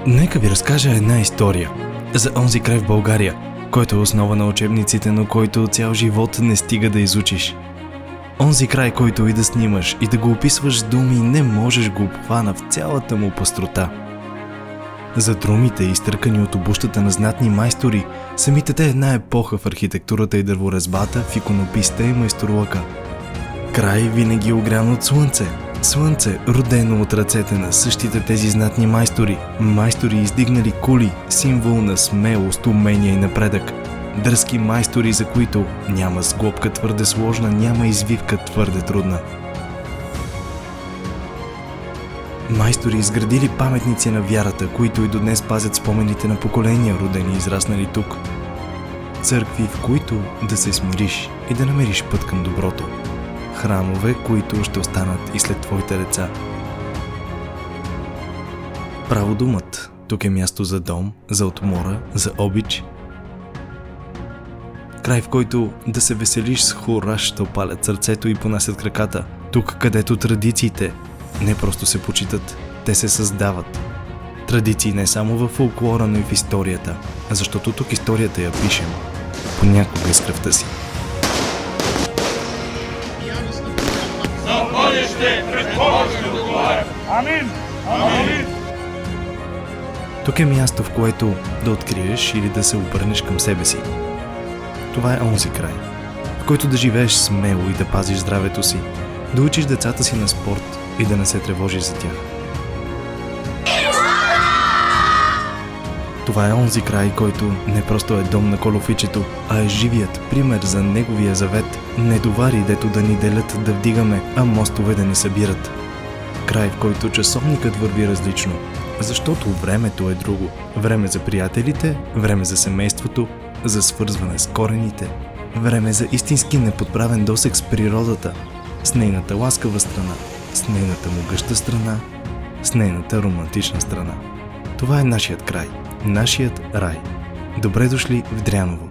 Нека ви разкажа една история за онзи край в България, който е основа на учебниците, но който цял живот не стига да изучиш. Онзи край, който и да снимаш, и да го описваш с думи, не можеш го обхвана в цялата му пъстрота. За друмите, изтъркани от обущата на знатни майстори, самите те една епоха в архитектурата и дърворезбата, в иконописта и майсторлъка. Край винаги огрян от слънце. Слънце, родено от ръцете на същите тези знатни майстори. Майстори издигнали кули, символ на смелост, умение и напредък. Дръзки майстори, за които няма сглобка твърде сложна, няма извивка твърде трудна. Майстори изградили паметници на вярата, които и до днес пазят спомените на поколения, родени и израснали тук. Църкви, в които да се смириш и да намериш път към доброто. Храмове, които ще останат и след твоите деца. Право думат. Тук е място за дом, за отмора, за обич. Край, в който да се веселиш с хора, ще опалят сърцето и понасят краката. Тук, където традициите не просто се почитат, те се създават. Традиции не само във фолклора, но и в историята, защото тук историята я пишем. Понякога из кръвта си. За бъдеще пред Бога ще отговарям. Амин! Амин! Тук е място, в което да откриеш или да се обърнеш към себе си. Това е онзи край, в който да живееш смело и да пазиш здравето си, да учиш децата си на спорт и да не се тревожиш за тях. Това е онзи край, който не просто е дом на колофичето, а е живият пример за неговия завет. Не товари, дето да ни делят да вдигаме, а мостове да ни събират. Край, в който часовникът върви различно, защото времето е друго. Време за приятелите, време за семейството, за свързване с корените, време за истински неподправен досег с природата, с нейната ласкава страна, с нейната могъща страна, с нейната романтична страна. Това е нашият край, нашият рай. Добре дошли в Дряново.